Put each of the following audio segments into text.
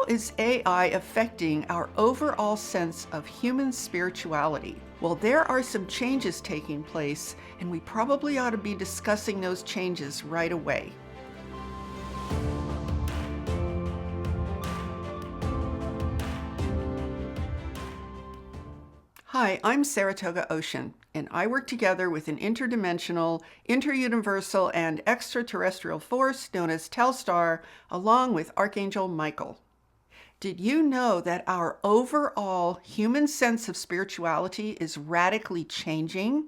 is AI affecting our overall sense of human spirituality? Well, there are some changes taking place, and we probably ought to be discussing those changes right away. Hi, I'm Saratoga Ocean, and I work together with an interdimensional, interuniversal, and extraterrestrial force known as Telstar, along with Archangel Michael. Did you know that our overall human sense of spirituality is radically changing?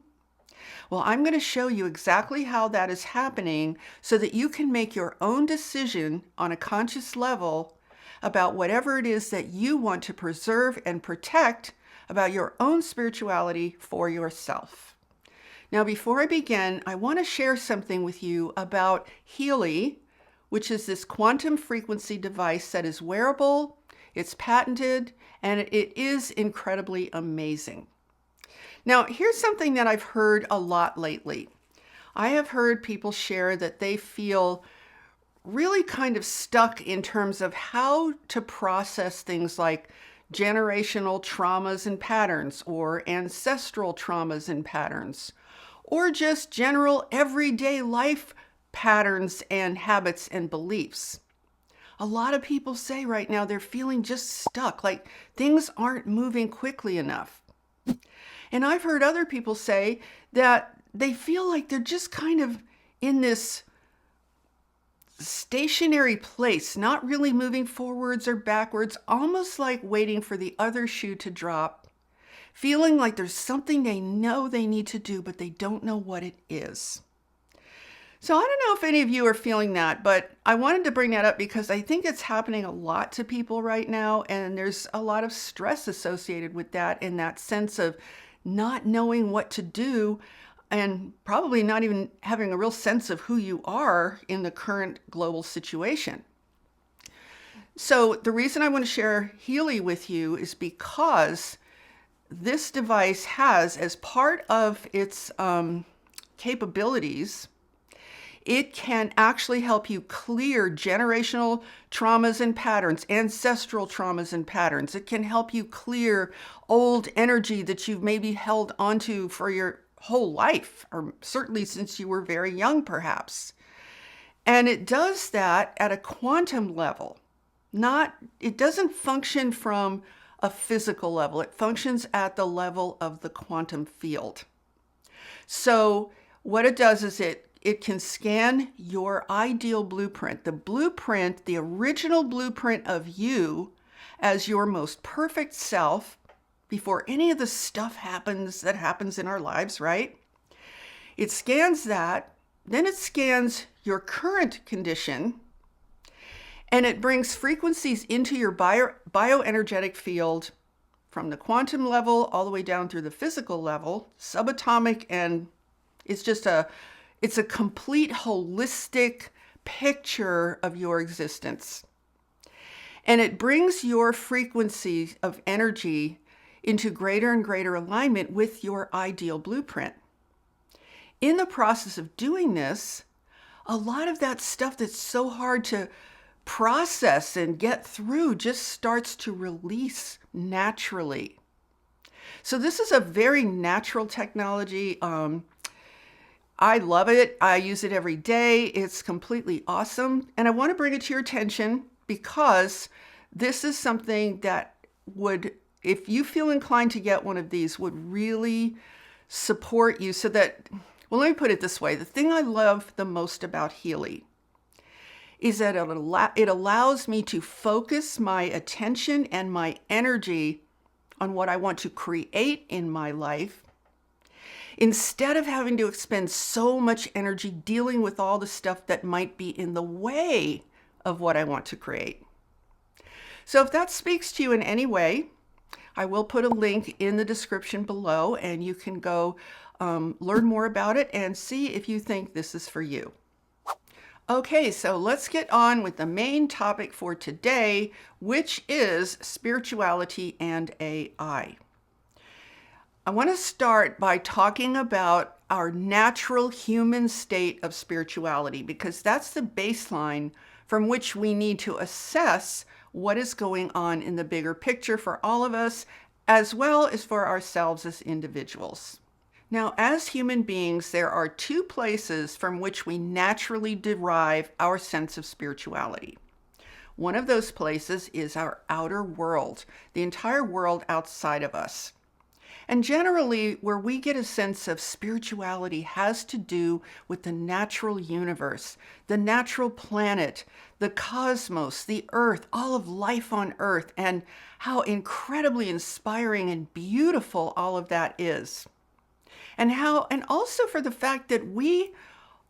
Well, I'm going to show you exactly how that is happening so that you can make your own decision on a conscious level about whatever it is that you want to preserve and protect about your own spirituality for yourself. Now, before I begin, I want to share something with you about HEALY, which is this quantum frequency device that is wearable, it's patented, and it is incredibly amazing. Now, here's something that I've heard a lot lately. I have heard people share that they feel really kind of stuck in terms of how to process things like generational traumas and patterns, or ancestral traumas and patterns, or just general everyday life patterns and habits and beliefs. A lot of people say right now they're feeling just stuck, like things aren't moving quickly enough. And I've heard other people say that they feel like they're just kind of in this stationary place, not really moving forwards or backwards, almost like waiting for the other shoe to drop, feeling like there's something they know they need to do, but they don't know what it is. So I don't know if any of you are feeling that, but I wanted to bring that up because I think it's happening a lot to people right now, and there's a lot of stress associated with that, in that sense of not knowing what to do and probably not even having a real sense of who you are in the current global situation. So the reason I want to share HEALY with you is because this device has, as part of its capabilities, it can actually help you clear generational traumas and patterns, ancestral traumas and patterns. It can help you clear old energy that you've maybe held onto for your whole life, or certainly since you were very young, perhaps. And it does that at a quantum level. It doesn't function from a physical level. It functions at the level of the quantum field. So what it does is it can scan your ideal blueprint, the original blueprint of you as your most perfect self, before any of the stuff happens in our lives, right? It scans that, then it scans your current condition, and it brings frequencies into your bioenergetic field from the quantum level all the way down through the physical level, subatomic, and it's a complete holistic picture of your existence. And it brings your frequency of energy into greater and greater alignment with your ideal blueprint. In the process of doing this, a lot of that stuff that's so hard to process and get through just starts to release naturally. So this is a very natural technology. I love it. I use it every day. It's completely awesome. And I want to bring it to your attention because this is something that would, if you feel inclined to get one of these, would really support you so that, well, let me put it this way. The thing I love the most about HEALY is that it allows me to focus my attention and my energy on what I want to create in my life, instead of having to expend so much energy dealing with all the stuff that might be in the way of what I want to create. So if that speaks to you in any way, I will put a link in the description below, and you can go learn more about it and see if you think this is for you. Okay, so let's get on with the main topic for today, which is spirituality and AI. I want to start by talking about our natural human state of spirituality, because that's the baseline from which we need to assess what is going on in the bigger picture for all of us, as well as for ourselves as individuals. Now, as human beings, there are two places from which we naturally derive our sense of spirituality. One of those places is our outer world, the entire world outside of us. And generally, where we get a sense of spirituality has to do with the natural universe, the natural planet, the cosmos, the earth, all of life on earth, and how incredibly inspiring and beautiful all of that is. And also for the fact that we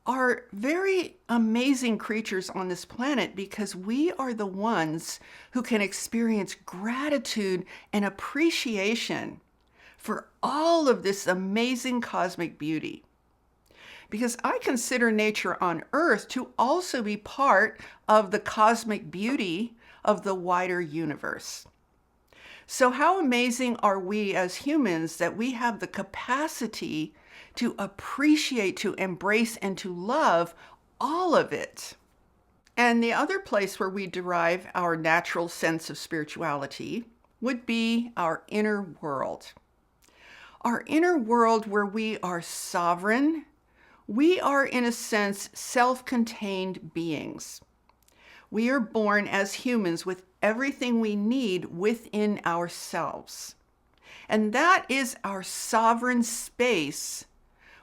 are very amazing creatures on this planet because we are the ones who can experience gratitude and appreciation for all of this amazing cosmic beauty. Because I consider nature on Earth to also be part of the cosmic beauty of the wider universe. So how amazing are we as humans that we have the capacity to appreciate, to embrace, and to love all of it. And the other place where we derive our natural sense of spirituality would be our inner world. Our inner world where we are sovereign. We are, in a sense, self-contained beings. We are born as humans with everything we need within ourselves. And that is our sovereign space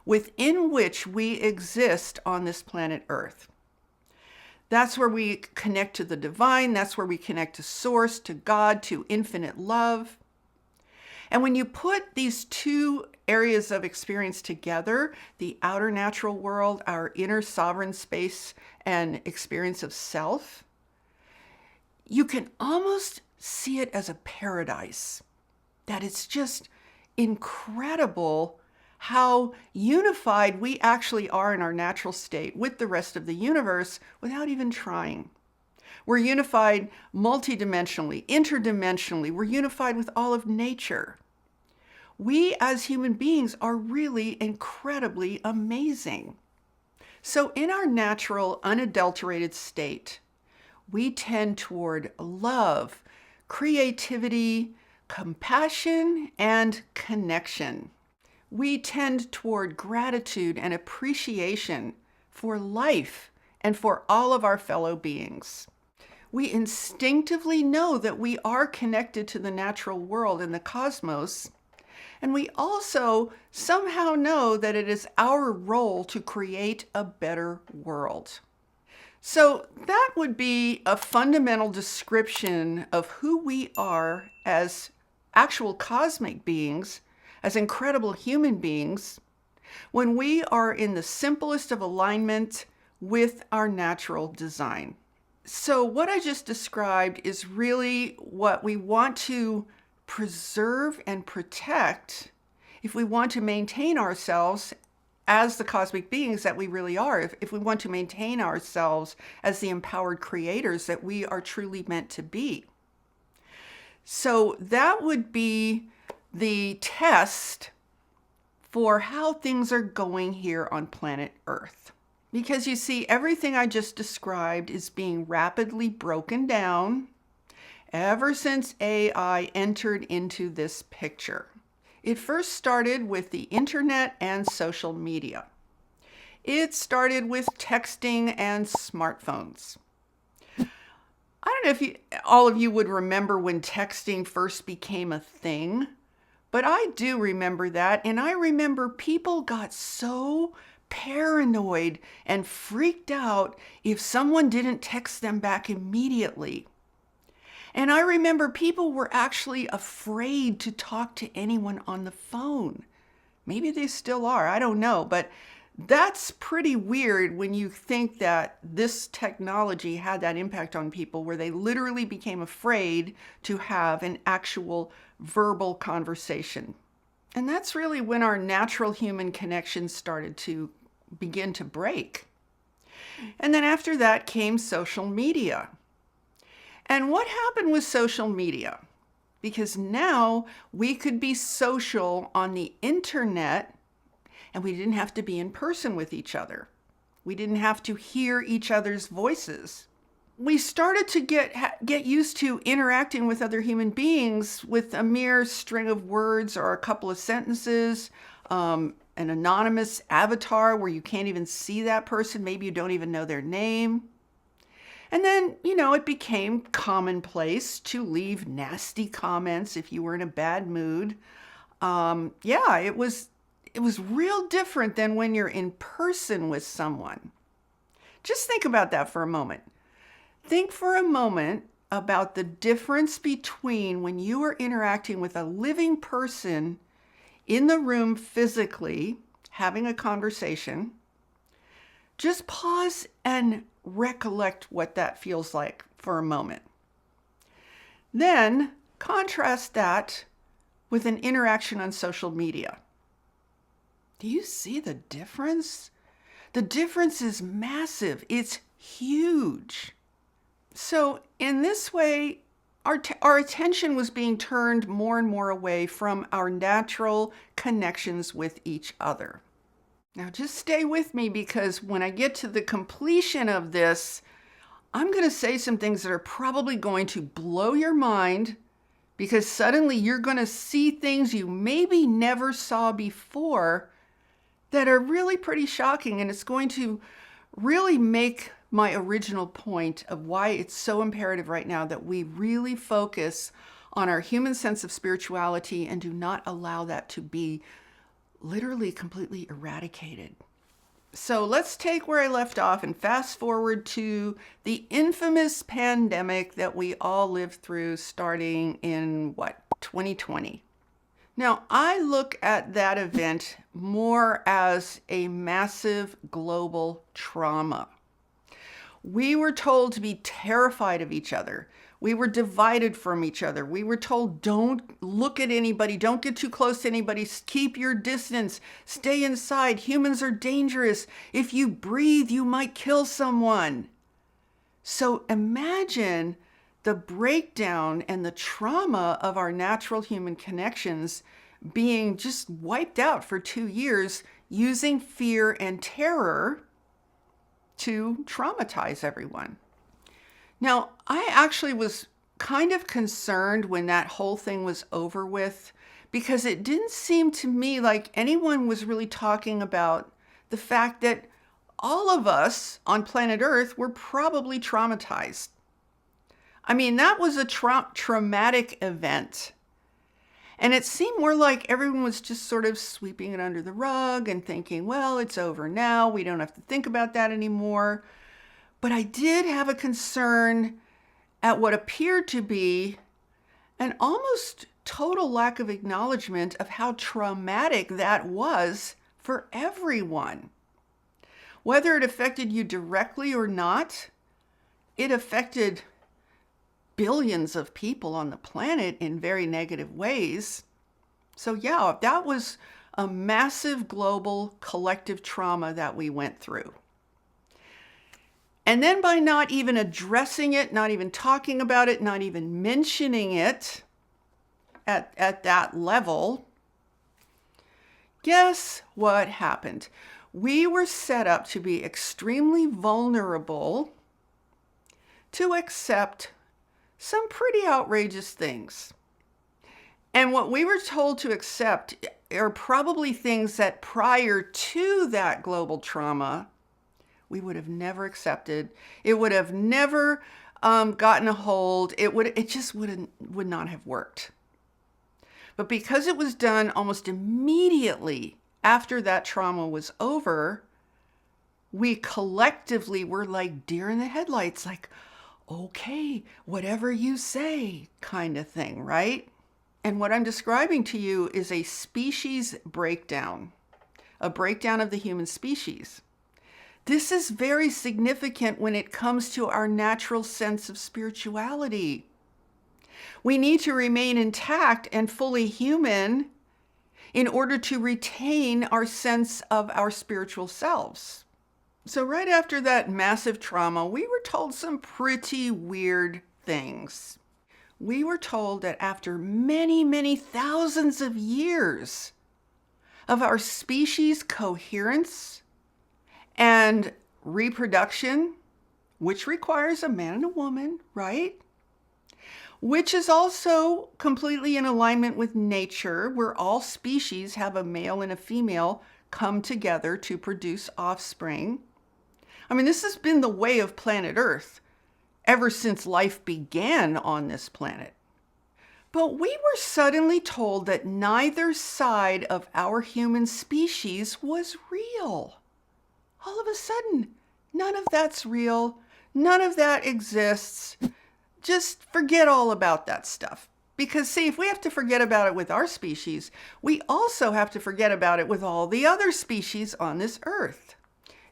within which we exist on this planet Earth. That's where we connect to the divine. That's where we connect to Source, to God, to infinite love. And when you put these two areas of experience together, the outer natural world, our inner sovereign space and experience of self, you can almost see it as a paradise. That it's just incredible how unified we actually are in our natural state with the rest of the universe without even trying. We're unified multidimensionally, interdimensionally. We're unified with all of nature. We as human beings are really incredibly amazing. So in our natural, unadulterated state, we tend toward love, creativity, compassion, and connection. We tend toward gratitude and appreciation for life and for all of our fellow beings. We instinctively know that we are connected to the natural world and the cosmos, and we also somehow know that it is our role to create a better world. So that would be a fundamental description of who we are as actual cosmic beings, as incredible human beings, when we are in the simplest of alignment with our natural design. So what I just described is really what we want to preserve and protect if we want to maintain ourselves as the cosmic beings that we really are, if we want to maintain ourselves as the empowered creators that we are truly meant to be. So that would be the test for how things are going here on planet Earth. Because you see, everything I just described is being rapidly broken down ever since AI entered into this picture. It first started with the internet and social media. It started with texting and smartphones. I don't know if all of you would remember when texting first became a thing, but I do remember that, and I remember people got so paranoid and freaked out if someone didn't text them back immediately. And I remember people were actually afraid to talk to anyone on the phone. Maybe they still are, I don't know, but that's pretty weird when you think that this technology had that impact on people where they literally became afraid to have an actual verbal conversation. And that's really when our natural human connection started to begin to break. And then after that came social media. And what happened with social media? Because now we could be social on the internet and we didn't have to be in person with each other. We didn't have to hear each other's voices. we started to get used to interacting with other human beings with a mere string of words or a couple of sentences, an anonymous avatar where you can't even see that person. Maybe you don't even know their name. And then, it became commonplace to leave nasty comments if you were in a bad mood. Yeah, it was real different than when you're in person with someone. Just think about that for a moment. Think for a moment about the difference between when you are interacting with a living person in the room physically, having a conversation. Just pause and recollect what that feels like for a moment. Then contrast that with an interaction on social media. Do you see the difference? The difference is massive. It's huge. So in this way, our attention was being turned more and more away from our natural connections with each other. Now just stay with me, because when I get to the completion of this, I'm going to say some things that are probably going to blow your mind, because suddenly you're going to see things you maybe never saw before that are really pretty shocking, and it's going to really make my original point of why it's so imperative right now that we really focus on our human sense of spirituality and do not allow that to be literally completely eradicated. So let's take where I left off and fast forward to the infamous pandemic that we all lived through starting in 2020. Now, I look at that event more as a massive global trauma. We were told to be terrified of each other. We were divided from each other. We were told, don't look at anybody. Don't get too close to anybody. Keep your distance. Stay inside. Humans are dangerous. If you breathe, you might kill someone. So imagine the breakdown and the trauma of our natural human connections being just wiped out for 2 years using fear and terror to traumatize everyone. Now, I actually was kind of concerned when that whole thing was over with, because it didn't seem to me like anyone was really talking about the fact that all of us on planet Earth were probably traumatized. I mean, that was a traumatic event. And it seemed more like everyone was just sort of sweeping it under the rug and thinking, well, it's over now. We don't have to think about that anymore. But I did have a concern at what appeared to be an almost total lack of acknowledgement of how traumatic that was for everyone. Whether it affected you directly or not, it affected billions of people on the planet in very negative ways. So yeah, that was a massive global collective trauma that we went through. And then by not even addressing it, not even talking about it, not even mentioning it at that level, guess what happened? We were set up to be extremely vulnerable to accept some pretty outrageous things. And what we were told to accept are probably things that prior to that global trauma, we would have never accepted. It would have never gotten a hold. It just would not have worked. But because it was done almost immediately after that trauma was over, we collectively were like deer in the headlights, like, okay, whatever you say, kind of thing, right? And what I'm describing to you is a species breakdown, a breakdown of the human species. This is very significant when it comes to our natural sense of spirituality. We need to remain intact and fully human in order to retain our sense of our spiritual selves. So right after that massive trauma, we were told some pretty weird things. We were told that after many, many thousands of years of our species coherence and reproduction, which requires a man and a woman, right? Which is also completely in alignment with nature, where all species have a male and a female come together to produce offspring. I mean, this has been the way of planet Earth ever since life began on this planet. But we were suddenly told that neither side of our human species was real. All of a sudden, none of that's real. None of that exists. Just forget all about that stuff. Because see, if we have to forget about it with our species, we also have to forget about it with all the other species on this earth.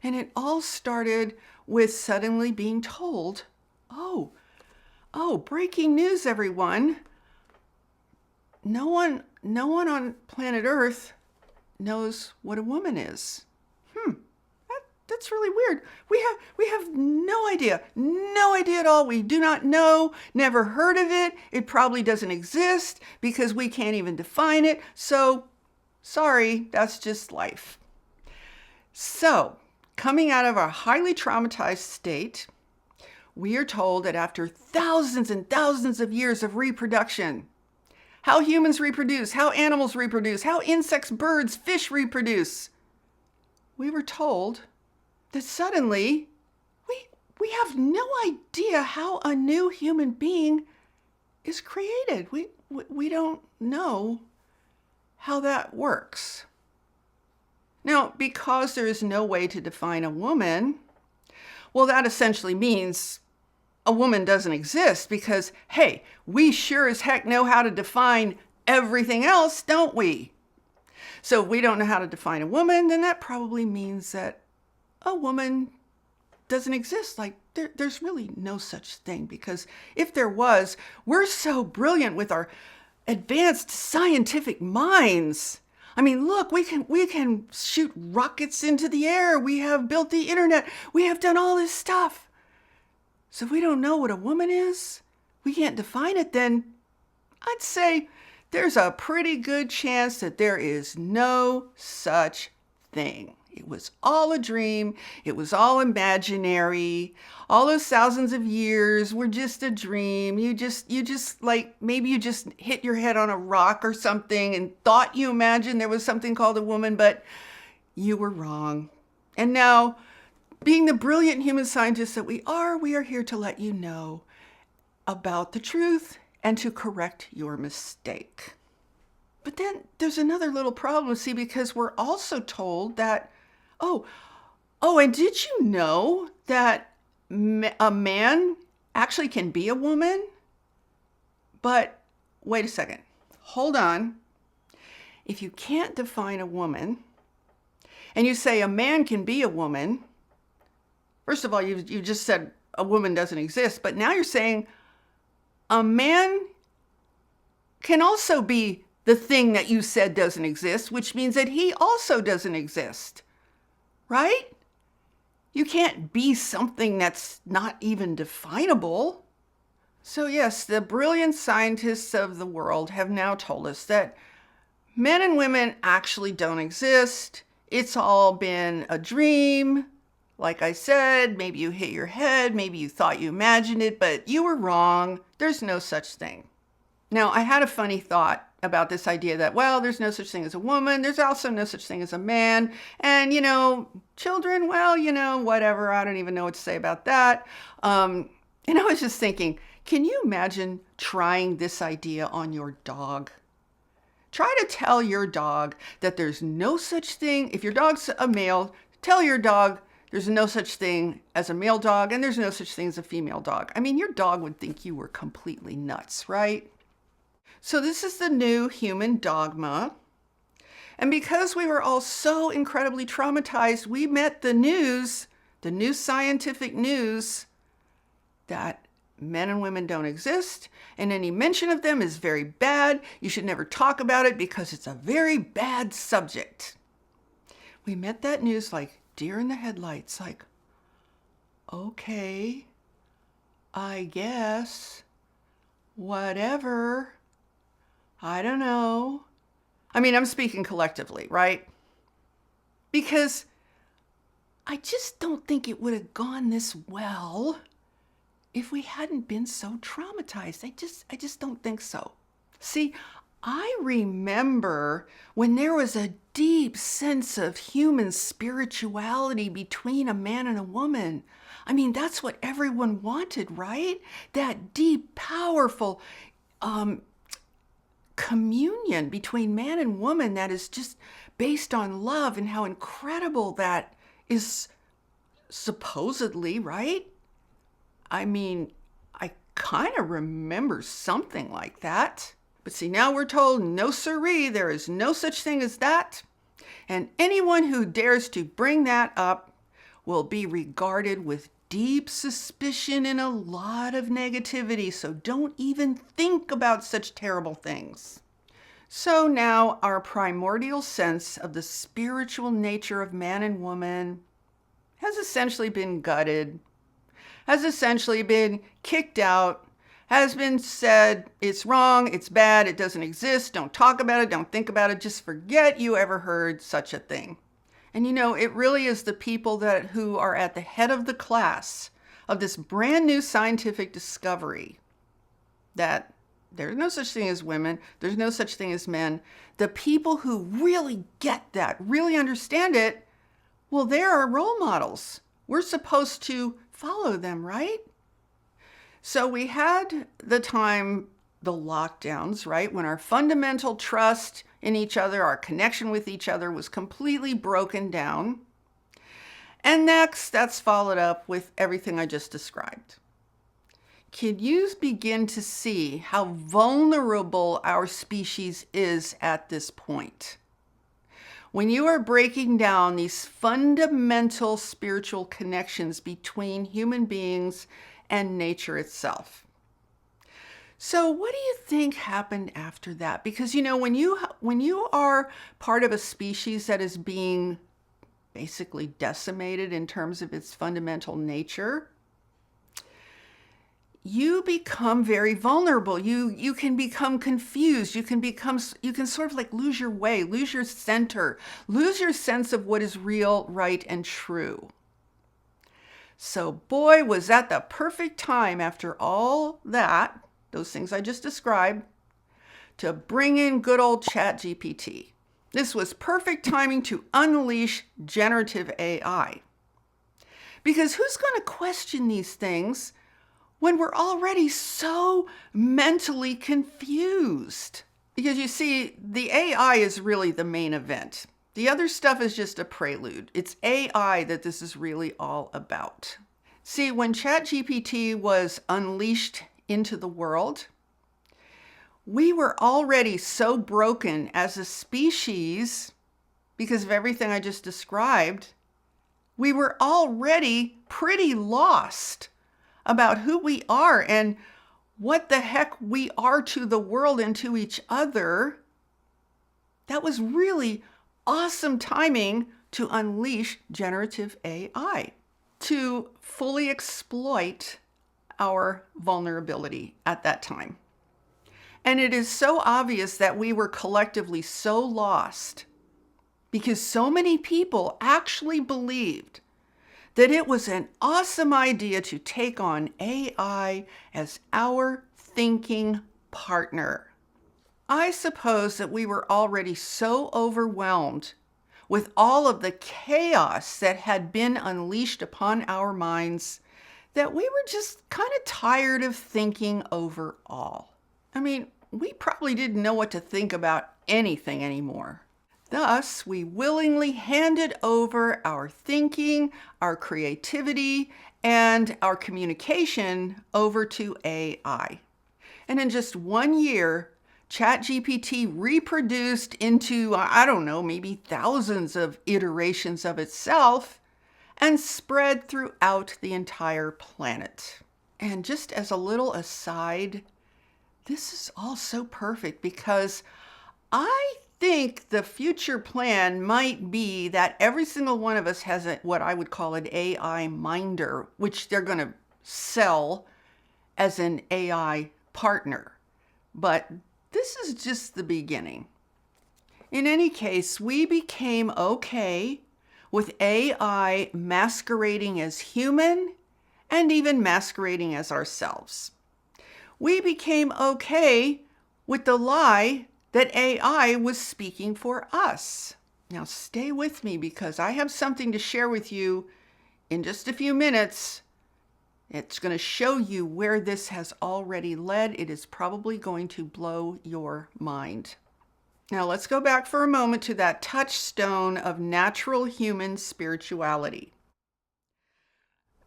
And it all started with suddenly being told, oh, breaking news, everyone. No one on planet Earth knows what a woman is. That's really weird. We have no idea at all. We do not know, never heard of it. It probably doesn't exist because we can't even define it. So, sorry, that's just life. So, coming out of our highly traumatized state, we are told that after thousands and thousands of years of reproduction, how humans reproduce, how animals reproduce, how insects, birds, fish reproduce, we were told that suddenly we have no idea how a new human being is created. We don't know how that works. Now, because there is no way to define a woman, well, that essentially means a woman doesn't exist because, hey, we sure as heck know how to define everything else, don't we? So if we don't know how to define a woman, then that probably means that a woman doesn't exist. Like there's really no such thing, because if there was, we're so brilliant with our advanced scientific minds. I mean, look, we can shoot rockets into the air. We have built the internet. We have done all this stuff. So if we don't know what a woman is, we can't define it, then I'd say there's a pretty good chance that there is no such thing. It was all a dream. It was all imaginary. All those thousands of years were just a dream. You just like, maybe you just hit your head on a rock or something and thought you imagined there was something called a woman, but you were wrong. And now, being the brilliant human scientists that we are here to let you know about the truth and to correct your mistake. But then there's another little problem, see, because we're also told that, and did you know that a man actually can be a woman? But wait a second, hold on. If you can't define a woman and you say a man can be a woman, first of all, you just said a woman doesn't exist, but now you're saying a man can also be the thing that you said doesn't exist, which means that he also doesn't exist, right? You can't be something that's not even definable. So yes, the brilliant scientists of the world have now told us that men and women actually don't exist. It's all been a dream. Like I said, maybe you hit your head, maybe you thought you imagined it, but you were wrong. There's no such thing. Now, I had a funny thought about this idea that, well, there's no such thing as a woman. There's also no such thing as a man. And, children, well, whatever. I don't even know what to say about that. And I was just thinking, can you imagine trying this idea on your dog? Try to tell your dog that there's no such thing. If your dog's a male, tell your dog there's no such thing as a male dog and there's no such thing as a female dog. I mean, your dog would think you were completely nuts, right? So this is the new human dogma. And because we were all so incredibly traumatized, we met the news, the new scientific news, that men and women don't exist, and any mention of them is very bad. You should never talk about it because it's a very bad subject. We met that news like deer in the headlights, like, okay, I guess, whatever. I don't know. I mean, I'm speaking collectively, right? Because I just don't think it would have gone this well if we hadn't been so traumatized. I just don't think so. See, I remember when there was a deep sense of human spirituality between a man and a woman. I mean, that's what everyone wanted, right? That deep, powerful communion between man and woman that is just based on love, and how incredible that is supposedly, right? I mean, I kind of remember something like that. But see, now we're told, no siree, there is no such thing as that. And anyone who dares to bring that up will be regarded with deep suspicion and a lot of negativity. So don't even think about such terrible things. So now our primordial sense of the spiritual nature of man and woman has essentially been gutted, has essentially been kicked out, has been said, it's wrong, it's bad, it doesn't exist, don't talk about it, don't think about it, just forget you ever heard such a thing. And you know, it really is the people who are at the head of the class of this brand new scientific discovery that there's no such thing as women, there's no such thing as men. The people who really get that, really understand it, well, they're our role models. We're supposed to follow them, right? So we had the lockdowns, right? When our fundamental trust in each other, our connection with each other was completely broken down. And next, that's followed up with everything I just described. Can you begin to see how vulnerable our species is at this point? When you are breaking down these fundamental spiritual connections between human beings and nature itself. So what do you think happened after that? Because you know, when you are part of a species that is being basically decimated in terms of its fundamental nature, you become very vulnerable. You can become confused. You can sort of like lose your way, lose your center, lose your sense of what is real, right, and true. So boy, was that the perfect time after all that, those things I just described, to bring in good old ChatGPT. This was perfect timing to unleash generative AI. Because who's going to question these things when we're already so mentally confused? Because you see, the AI is really the main event. The other stuff is just a prelude. It's AI that this is really all about. See, when ChatGPT was unleashed into the world, we were already so broken as a species because of everything I just described. We were already pretty lost about who we are and what the heck we are to the world and to each other. That was really awesome timing to unleash generative AI, to fully exploit our vulnerability at that time. And it is so obvious that we were collectively so lost because so many people actually believed that it was an awesome idea to take on AI as our thinking partner. I suppose that we were already so overwhelmed with all of the chaos that had been unleashed upon our minds that we were just kind of tired of thinking overall. I mean, we probably didn't know what to think about anything anymore. Thus, we willingly handed over our thinking, our creativity, and our communication over to AI. And in just 1 year, ChatGPT reproduced into, I don't know, maybe thousands of iterations of itself and spread throughout the entire planet. And just as a little aside, this is all so perfect because I think the future plan might be that every single one of us has what I would call an AI minder, which they're going to sell as an AI partner. But this is just the beginning. In any case, we became okay with AI masquerading as human and even masquerading as ourselves. We became okay with the lie that AI was speaking for us. Now stay with me because I have something to share with you in just a few minutes. It's going to show you where this has already led. It is probably going to blow your mind. Now let's go back for a moment to that touchstone of natural human spirituality.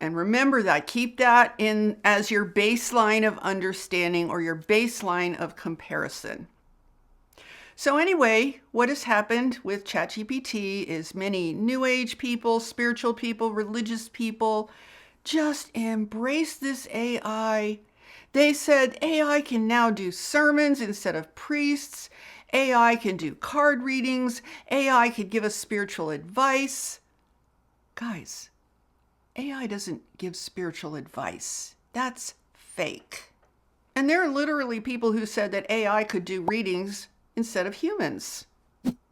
And remember that, keep that in as your baseline of understanding or your baseline of comparison. So anyway, what has happened with ChatGPT is many New Age people, spiritual people, religious people just embrace this AI. They said AI can now do sermons instead of priests. AI can do card readings. AI could give us spiritual advice. Guys, AI doesn't give spiritual advice. That's fake. And there are literally people who said that AI could do readings instead of humans.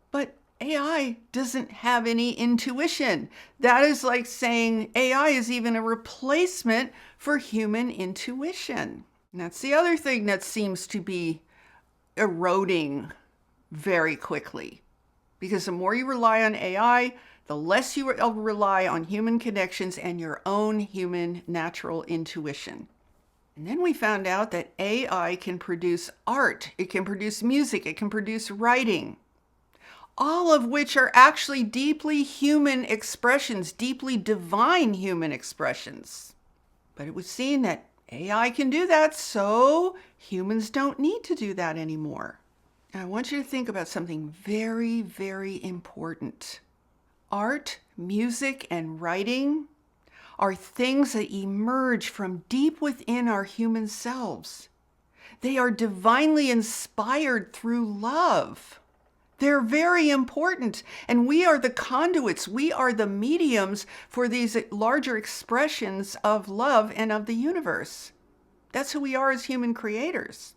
But AI doesn't have any intuition. That is like saying AI is even a replacement for human intuition. And that's the other thing that seems to be eroding very quickly. Because the more you rely on AI, the less you rely on human connections and your own human natural intuition. And then we found out that AI can produce art, it can produce music, it can produce writing, all of which are actually deeply human expressions, deeply divine human expressions. But it was seen that AI can do that, so humans don't need to do that anymore. Now, I want you to think about something very, very important. Art, music, and writing are things that emerge from deep within our human selves. They are divinely inspired through love. They're very important, and we are the conduits, we are the mediums for these larger expressions of love and of the universe. That's who we are as human creators.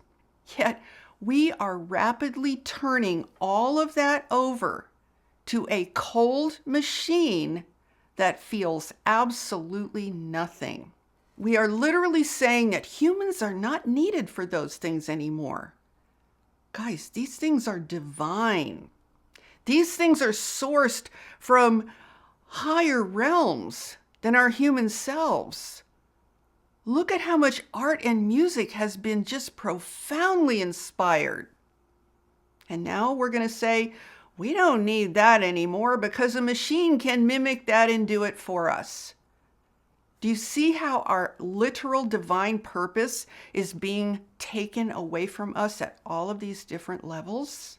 Yet, we are rapidly turning all of that over to a cold machine that feels absolutely nothing. We are literally saying that humans are not needed for those things anymore. Guys, these things are divine. These things are sourced from higher realms than our human selves. Look at how much art and music has been just profoundly inspired. And now we're going to say, we don't need that anymore because a machine can mimic that and do it for us. Do you see how our literal divine purpose is being taken away from us at all of these different levels?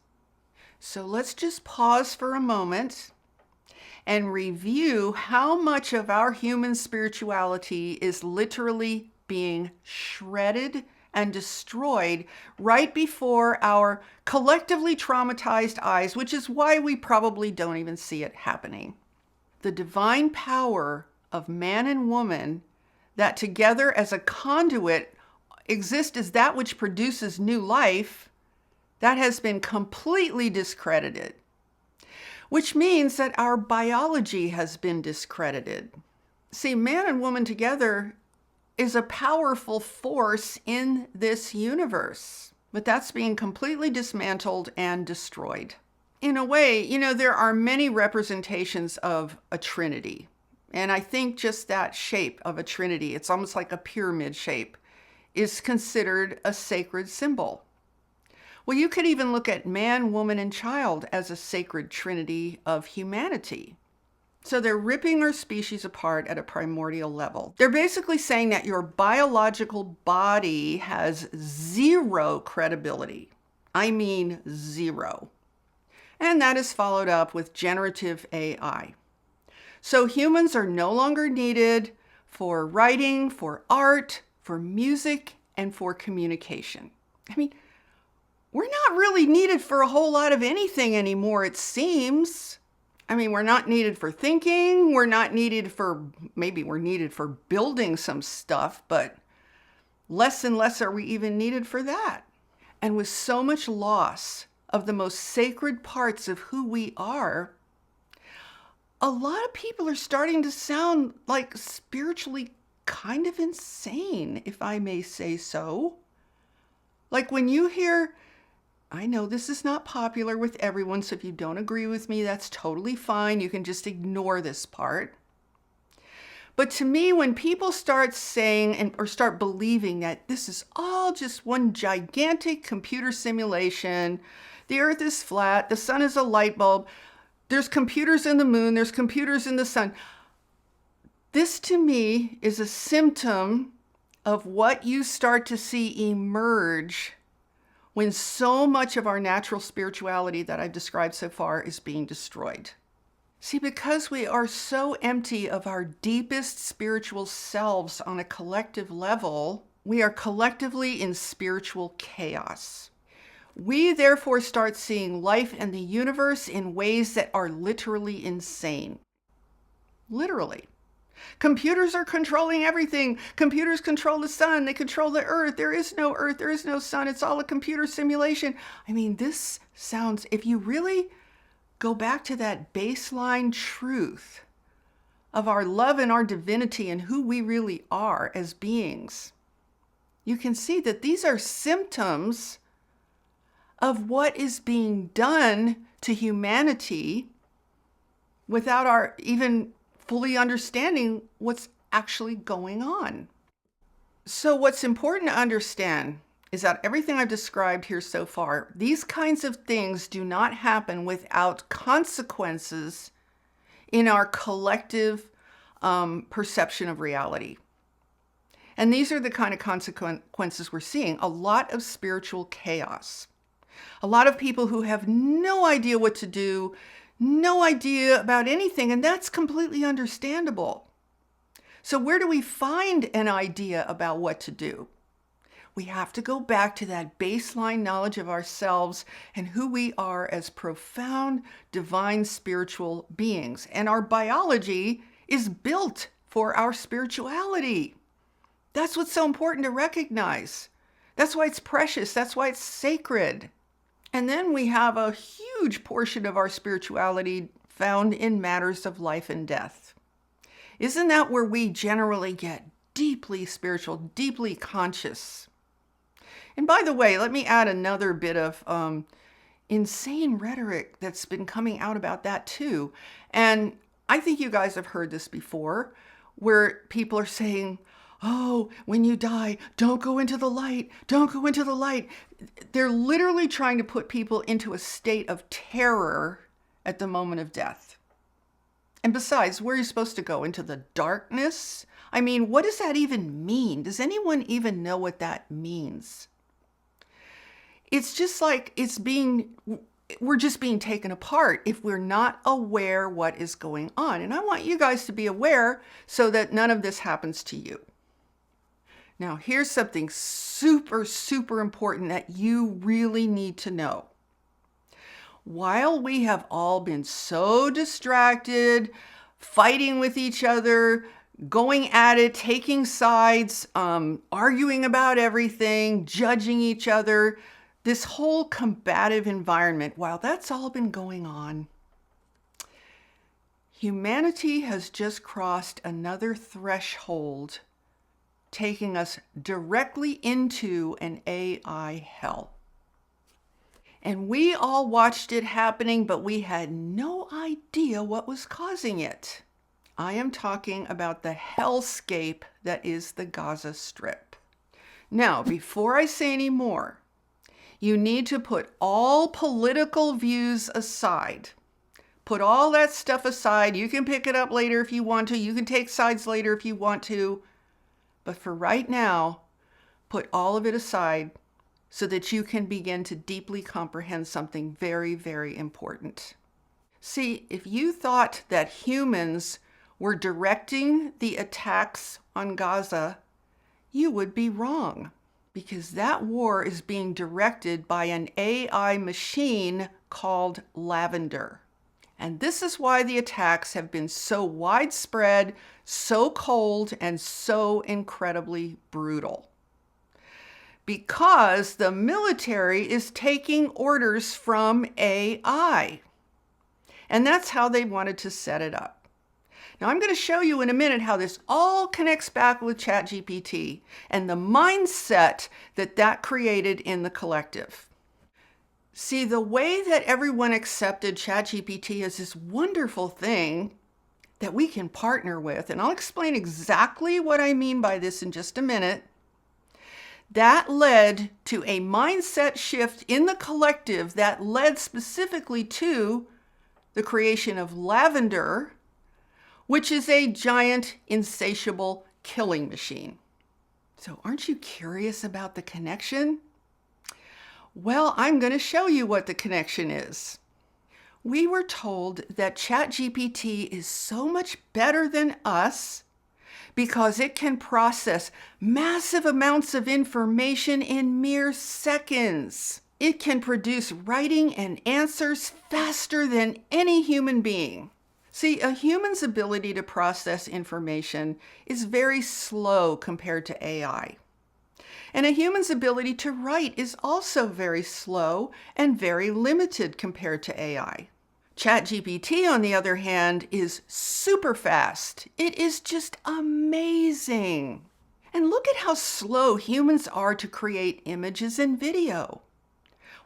So let's just pause for a moment and review how much of our human spirituality is literally being shredded and destroyed right before our collectively traumatized eyes, which is why we probably don't even see it happening. The divine power of man and woman that together as a conduit exist as that which produces new life, that has been completely discredited, which means that our biology has been discredited. See, man and woman together is a powerful force in this universe, but that's being completely dismantled and destroyed. In a way, there are many representations of a trinity. And I think just that shape of a trinity, it's almost like a pyramid shape, is considered a sacred symbol. Well, you could even look at man, woman, and child as a sacred trinity of humanity. So they're ripping our species apart at a primordial level. They're basically saying that your biological body has zero credibility. I mean zero. And that is followed up with generative AI. So humans are no longer needed for writing, for art, for music, and for communication. I mean, we're not really needed for a whole lot of anything anymore, it seems. I mean, we're not needed for thinking. We're not needed for, maybe we're needed for building some stuff, but less and less are we even needed for that. And with so much loss of the most sacred parts of who we are, a lot of people are starting to sound like spiritually kind of insane, if I may say so. Like when you hear, I know this is not popular with everyone, so if you don't agree with me, that's totally fine. You can just ignore this part. But to me, when people start saying or start believing that this is all just one gigantic computer simulation, the earth is flat, the sun is a light bulb, there's computers in the moon, there's computers in the sun. This to me is a symptom of what you start to see emerge when so much of our natural spirituality that I've described so far is being destroyed. See, because we are so empty of our deepest spiritual selves on a collective level, we are collectively in spiritual chaos. We therefore start seeing life and the universe in ways that are literally insane. Literally. Computers are controlling everything. Computers control the sun. They control the earth. There is no earth. There is no sun. It's all a computer simulation. I mean, this sounds, if you really go back to that baseline truth of our love and our divinity and who we really are as beings, you can see that these are symptoms of what is being done to humanity without our even fully understanding what's actually going on. So what's important to understand is that everything I've described here so far, these kinds of things do not happen without consequences in our collective perception of reality. And these are the kind of consequences we're seeing. A lot of spiritual chaos. A lot of people who have no idea what to do, no idea about anything, and that's completely understandable. So where do we find an idea about what to do? We have to go back to that baseline knowledge of ourselves and who we are as profound, divine, spiritual beings. And our biology is built for our spirituality. That's what's so important to recognize. That's why it's precious. That's why it's sacred. And then we have a huge portion of our spirituality found in matters of life and death. Isn't that where we generally get deeply spiritual, deeply conscious? And by the way, let me add another bit of insane rhetoric that's been coming out about that too. And I think you guys have heard this before, where people are saying, oh, when you die, don't go into the light. Don't go into the light. They're literally trying to put people into a state of terror at the moment of death. And besides, where are you supposed to go? Into the darkness? I mean, what does that even mean? Does anyone even know what that means? It's just like we're just being taken apart if we're not aware what is going on. And I want you guys to be aware so that none of this happens to you. Now, here's something super, super important that you really need to know. While we have all been so distracted, fighting with each other, going at it, taking sides, arguing about everything, judging each other, this whole combative environment, while that's all been going on, humanity has just crossed another threshold, taking us directly into an AI hell. And we all watched it happening, but we had no idea what was causing it. I am talking about the hellscape that is the Gaza Strip. Now, before I say any more, you need to put all political views aside. Put all that stuff aside. You can pick it up later if you want to. You can take sides later if you want to. But for right now, put all of it aside so that you can begin to deeply comprehend something very, very important. See, if you thought that humans were directing the attacks on Gaza, you would be wrong, because that war is being directed by an AI machine called Lavender. And this is why the attacks have been so widespread, so cold, and so incredibly brutal. Because the military is taking orders from AI. And that's how they wanted to set it up. Now, I'm going to show you in a minute how this all connects back with ChatGPT and the mindset that created in the collective. See, the way that everyone accepted ChatGPT as this wonderful thing that we can partner with, and I'll explain exactly what I mean by this in just a minute, that led to a mindset shift in the collective that led specifically to the creation of lavender, which is a giant, insatiable killing machine. So aren't you curious about the connection? Well, I'm going to show you what the connection is. We were told that ChatGPT is so much better than us because it can process massive amounts of information in mere seconds. It can produce writing and answers faster than any human being. See, a human's ability to process information is very slow compared to AI. And a human's ability to write is also very slow and very limited compared to AI. ChatGPT, on the other hand, is super fast. It is just amazing. And look at how slow humans are to create images and video.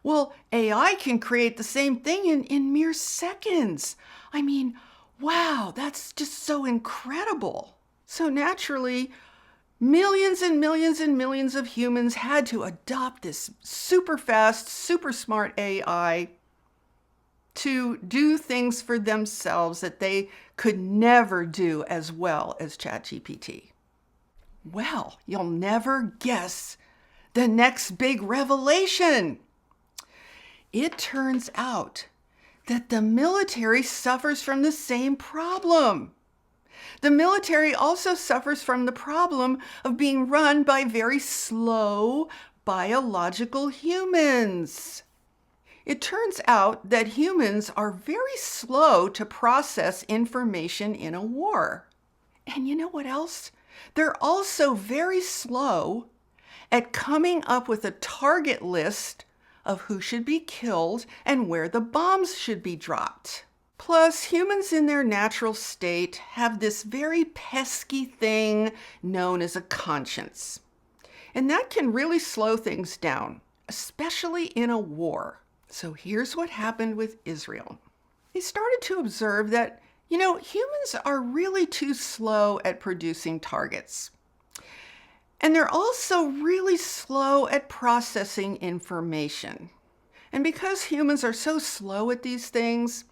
Well, AI can create the same thing in mere seconds. I mean, wow, that's just so incredible. So naturally, millions and millions and millions of humans had to adopt this super fast, super smart AI to do things for themselves that they could never do as well as ChatGPT. Well, you'll never guess the next big revelation. It turns out that the military suffers from the same problem. The military also suffers from the problem of being run by very slow biological humans. It turns out that humans are very slow to process information in a war. And you know what else? They're also very slow at coming up with a target list of who should be killed and where the bombs should be dropped. Plus, humans in their natural state have this very pesky thing known as a conscience. And that can really slow things down, especially in a war. So here's what happened with Israel. They started to observe that, humans are really too slow at producing targets. And they're also really slow at processing information. And because humans are so slow at these things,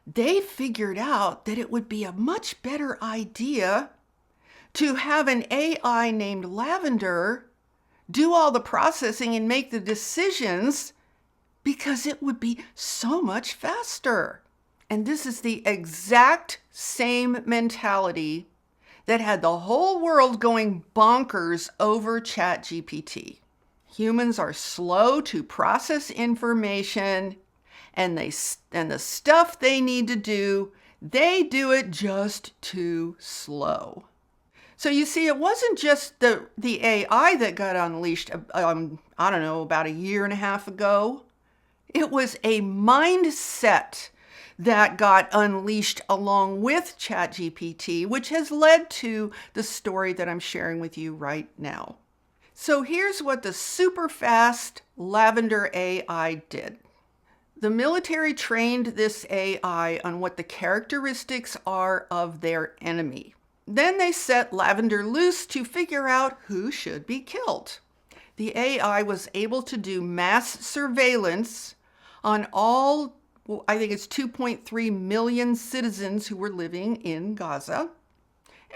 they figured out that it would be a much better idea to have an AI named Lavender do all the processing and make the decisions because it would be so much faster. And this is the exact same mentality that had the whole world going bonkers over ChatGPT. Humans are slow to process information, and the stuff they need to do, they do it just too slow. So you see, it wasn't just the AI that got unleashed, about a year and a half ago. It was a mindset that got unleashed along with ChatGPT, which has led to the story that I'm sharing with you right now. So here's what the super fast Lavender AI did. The military trained this AI on what the characteristics are of their enemy. Then they set Lavender loose to figure out who should be killed. The AI was able to do mass surveillance on all, I think it's 2.3 million citizens who were living in Gaza.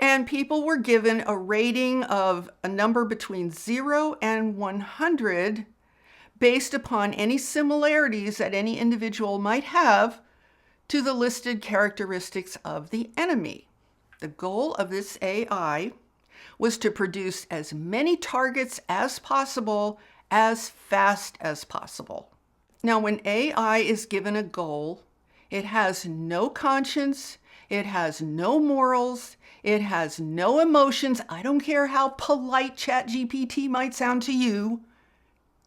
And people were given a rating of a number between 0 and 100 based upon any similarities that any individual might have to the listed characteristics of the enemy. The goal of this AI was to produce as many targets as possible, as fast as possible. Now, when AI is given a goal, it has no conscience, it has no morals, it has no emotions. I don't care how polite ChatGPT might sound to you.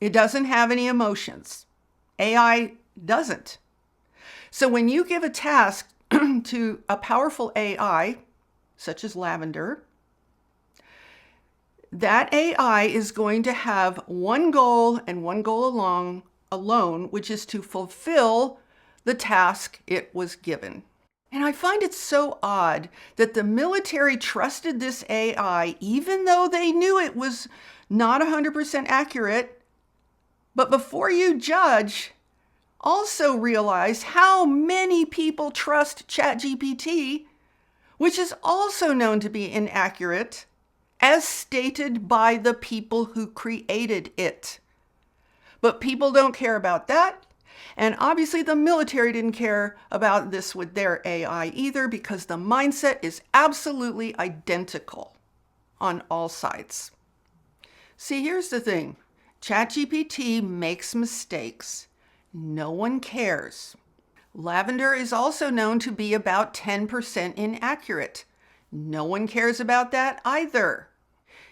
It doesn't have any emotions. AI doesn't. So when you give a task to a powerful AI, such as Lavender, that AI is going to have one goal and one goal alone, which is to fulfill the task it was given. And I find it so odd that the military trusted this AI, even though they knew it was not 100% accurate. But before you judge, also realize how many people trust ChatGPT, which is also known to be inaccurate, as stated by the people who created it. But people don't care about that. And obviously the military didn't care about this with their AI either, because the mindset is absolutely identical on all sides. See, here's the thing. ChatGPT makes mistakes. No one cares. Lavender is also known to be about 10% inaccurate. No one cares about that either.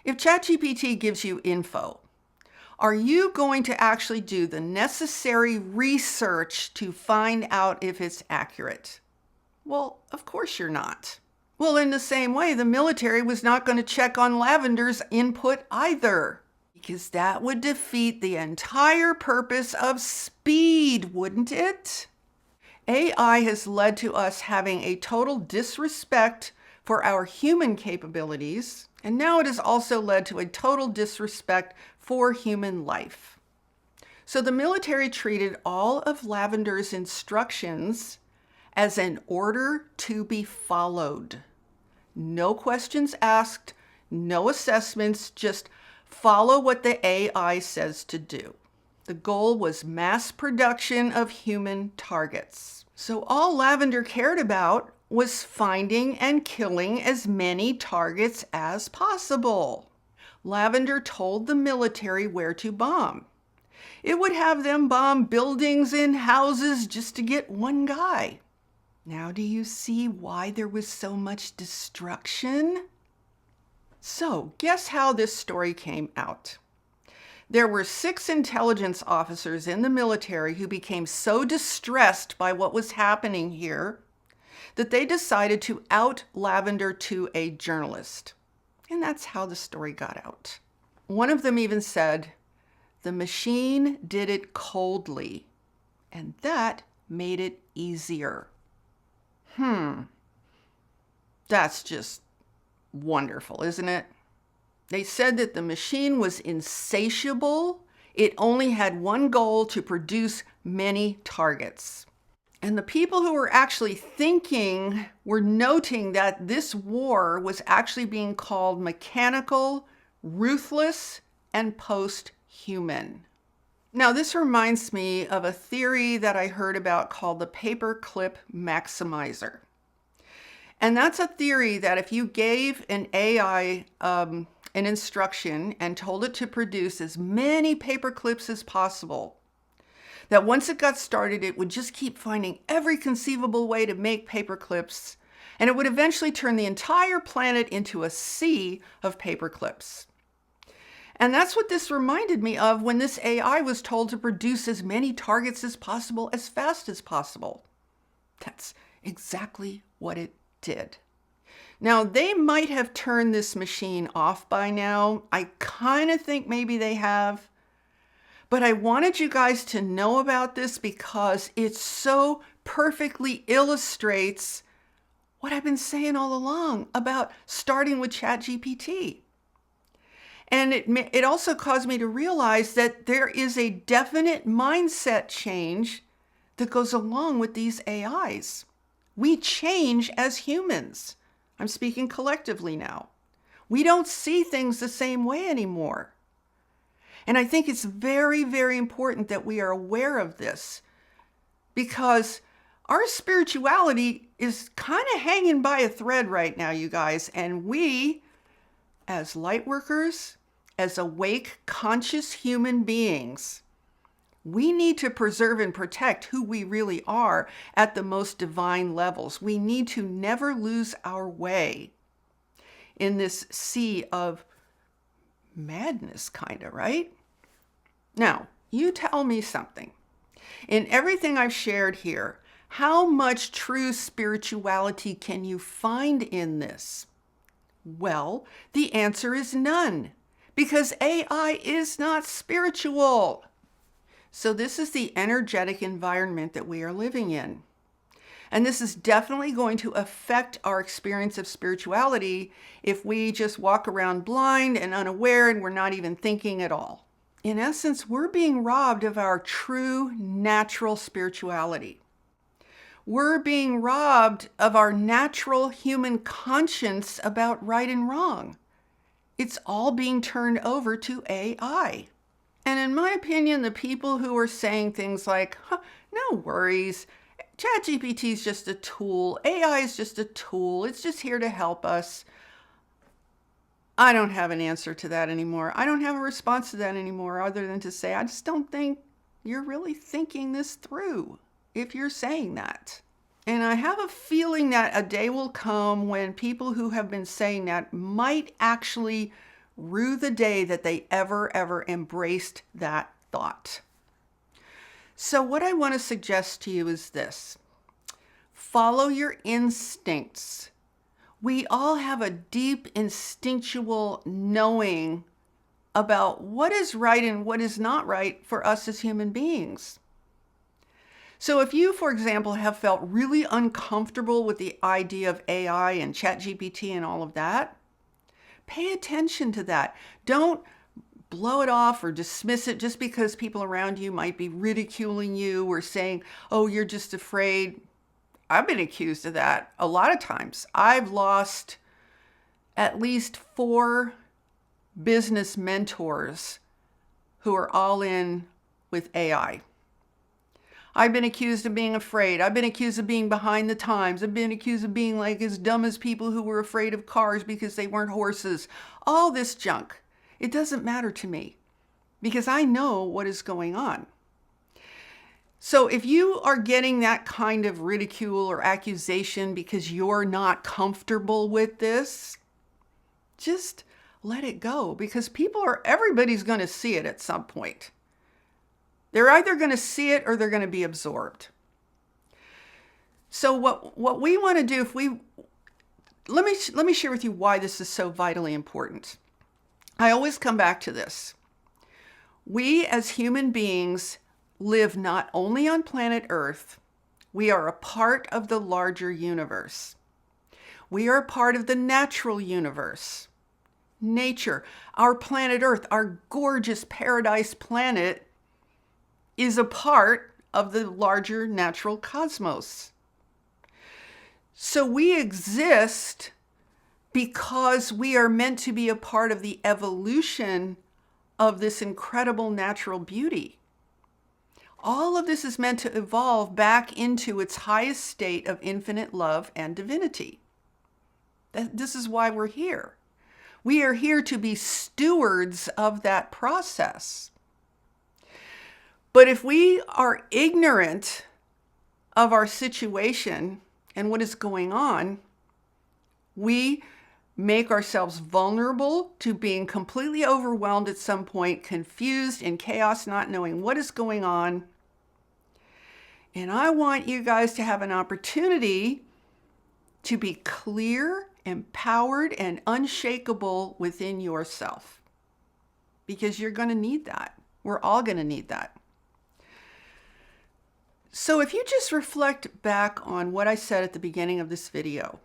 If ChatGPT gives you info, are you going to actually do the necessary research to find out if it's accurate? Well, of course you're not. Well, in the same way, the military was not going to check on Lavender's input either, because that would defeat the entire purpose of speed, wouldn't it? AI has led to us having a total disrespect for our human capabilities, and now it has also led to a total disrespect for human life. So the military treated all of Lavender's instructions as an order to be followed. No questions asked, no assessments, just follow what the AI says to do. The goal was mass production of human targets. So all Lavender cared about was finding and killing as many targets as possible. Lavender told the military where to bomb. It would have them bomb buildings and houses just to get one guy. Now do you see why there was so much destruction? So guess how this story came out. There were 6 intelligence officers in the military who became so distressed by what was happening here that they decided to out Lavender to a journalist. And that's how the story got out. One of them even said, "The machine did it coldly, and that made it easier." That's just wonderful, isn't it? They said that the machine was insatiable. It only had one goal: to produce many targets. And the people who were actually thinking were noting that this war was actually being called mechanical, ruthless, and post-human. Now, this reminds me of a theory that I heard about called the paperclip maximizer. And that's a theory that if you gave an AI an instruction and told it to produce as many paper clips as possible, that once it got started, it would just keep finding every conceivable way to make paper clips, and it would eventually turn the entire planet into a sea of paper clips. And that's what this reminded me of when this AI was told to produce as many targets as possible, as fast as possible. That's exactly what it did. Now, they might have turned this machine off by now. I kind of think maybe they have. But I wanted you guys to know about this because it so perfectly illustrates what I've been saying all along about starting with ChatGPT. And it also caused me to realize that there is a definite mindset change that goes along with these AIs. We change as humans. I'm speaking collectively now. We don't see things the same way anymore. And I think it's very, very important that we are aware of this, because our spirituality is kind of hanging by a thread right now, you guys. And we, as light workers, as awake, conscious human beings, we need to preserve and protect who we really are at the most divine levels. We need to never lose our way in this sea of madness, kind of, right? Now, you tell me something. In everything I've shared here, How much true spirituality can you find in this? Well, the answer is none, because AI is not spiritual. So this is the energetic environment that we are living in. And this is definitely going to affect our experience of spirituality if we just walk around blind and unaware and we're not even thinking at all. In essence, we're being robbed of our true natural spirituality. We're being robbed of our natural human conscience about right and wrong. It's all being turned over to AI. And in my opinion, the people who are saying things like, no worries, ChatGPT is just a tool, AI is just a tool, it's just here to help us. I don't have an answer to that anymore. I don't have a response to that anymore other than to say, I just don't think you're really thinking this through if you're saying that. And I have a feeling that a day will come when people who have been saying that might actually rue the day that they ever embraced that thought. So what I want to suggest to you is this. Follow your instincts. We all have a deep instinctual knowing about what is right and what is not right for us as human beings. So if you, for example, have felt really uncomfortable with the idea of AI and ChatGPT and all of that, pay attention to that. Don't blow it off or dismiss it just because people around you might be ridiculing you or saying, oh, you're just afraid. I've been accused of that a lot of times. I've lost at least 4 business mentors who are all in with AI. I've been accused of being afraid. I've been accused of being behind the times. I've been accused of being like as dumb as people who were afraid of cars because they weren't horses. All this junk. It doesn't matter to me because I know what is going on. So if you are getting that kind of ridicule or accusation because you're not comfortable with this, just let it go because everybody's going to see it at some point. They're either going to see it or they're going to be absorbed. So what we want to do, let me share with you why this is so vitally important. I always come back to this. We as human beings live not only on planet Earth, we are a part of the larger universe. We are a part of the natural universe. Nature, our planet Earth, our gorgeous paradise planet, is a part of the larger natural cosmos. So we exist because we are meant to be a part of the evolution of this incredible natural beauty. All of this is meant to evolve back into its highest state of infinite love and divinity. This is why we're here. We are here to be stewards of that process. But if we are ignorant of our situation and what is going on, we make ourselves vulnerable to being completely overwhelmed at some point, confused, in chaos, not knowing what is going on. And I want you guys to have an opportunity to be clear, empowered, and unshakable within yourself. Because you're going to need that. We're all going to need that. So if you just reflect back on what I said at the beginning of this video,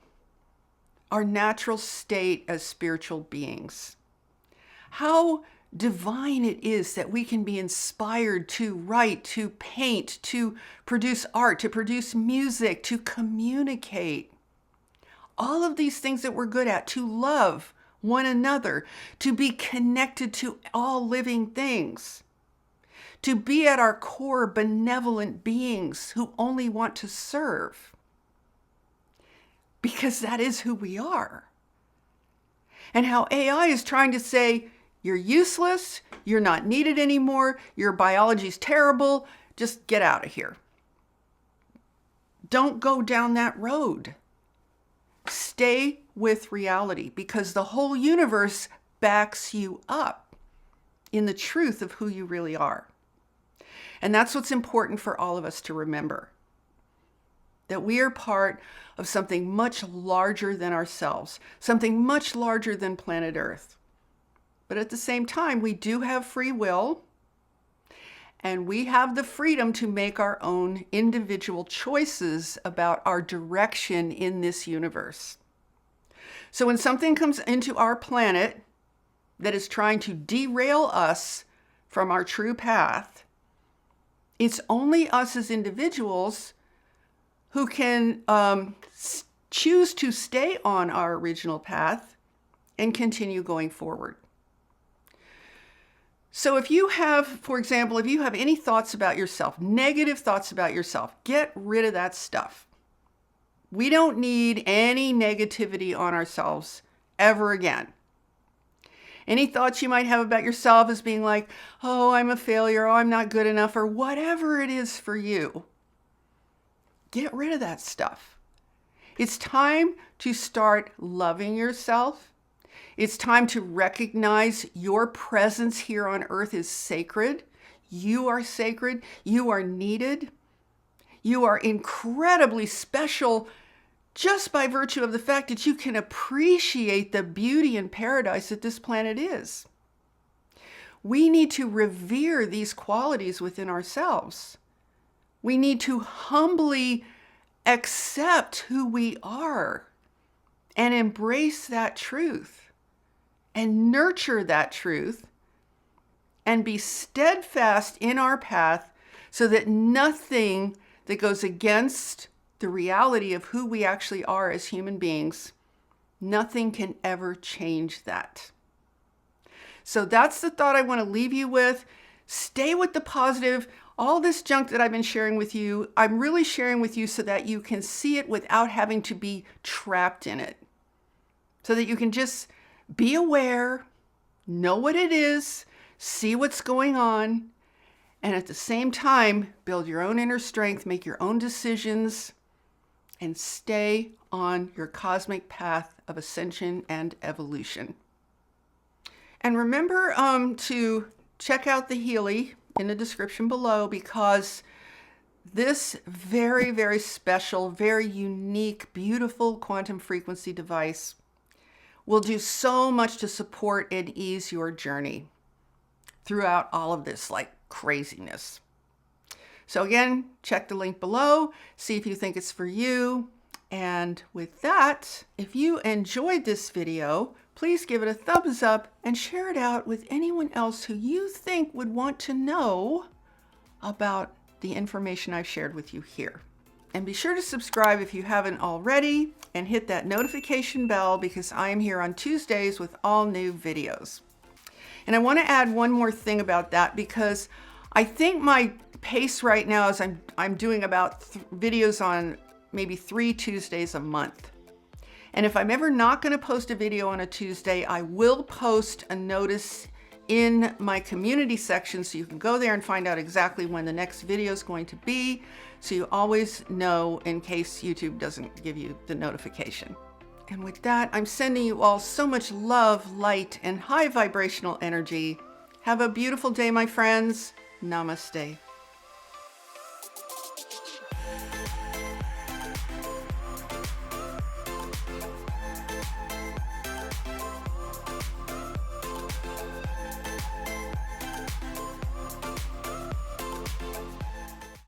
our natural state as spiritual beings, how divine it is that we can be inspired to write, to paint, to produce art, to produce music, to communicate. All of these things that we're good at, to love one another, to be connected to all living things. To be at our core benevolent beings who only want to serve. Because that is who we are. And how AI is trying to say, you're useless, you're not needed anymore, your biology's terrible, just get out of here. Don't go down that road. Stay with reality because the whole universe backs you up in the truth of who you really are. And that's what's important for all of us to remember. that we are part of something much larger than ourselves, something much larger than planet Earth. But at the same time, we do have free will, and we have the freedom to make our own individual choices about our direction in this universe. So when something comes into our planet that is trying to derail us from our true path, it's only us as individuals who can choose to stay on our original path and continue going forward. So if you have, for example, if you have any thoughts about yourself, negative thoughts about yourself, get rid of that stuff. We don't need any negativity on ourselves ever again. Any thoughts you might have about yourself as being like, oh, I'm a failure, oh, I'm not good enough, or whatever it is for you, get rid of that stuff. It's time to start loving yourself. It's time to recognize your presence here on earth is sacred. You are sacred. You are needed. You are incredibly special just by virtue of the fact that you can appreciate the beauty and paradise that this planet is. We need to revere these qualities within ourselves. We need to humbly accept who we are and embrace that truth and nurture that truth and be steadfast in our path so that nothing that goes against the reality of who we actually are as human beings, nothing can ever change that. So that's the thought I want to leave you with. Stay with the positive. All this junk that I've been sharing with you, I'm really sharing with you so that you can see it without having to be trapped in it. So that you can just be aware, know what it is, see what's going on, and at the same time, build your own inner strength, make your own decisions, and stay on your cosmic path of ascension and evolution. And remember to check out the HEALY in the description below, because this very, very special, very unique, beautiful quantum frequency device will do so much to support and ease your journey throughout all of this like craziness. So again, check the link below, see if you think it's for you. And with that, if you enjoyed this video, please give it a thumbs up and share it out with anyone else who you think would want to know about the information I've shared with you here. And be sure to subscribe if you haven't already and hit that notification bell, because I am here on Tuesdays with all new videos. And I want to add one more thing about that, because I think my pace right now is I'm doing about videos on maybe 3 Tuesdays a month. And if I'm ever not going to post a video on a Tuesday, I will post a notice in my community section, so you can go there and find out exactly when the next video is going to be, so you always know in case YouTube doesn't give you the notification. And with that, I'm sending you all so much love, light, and high vibrational energy. Have a beautiful day, my friends. Namaste.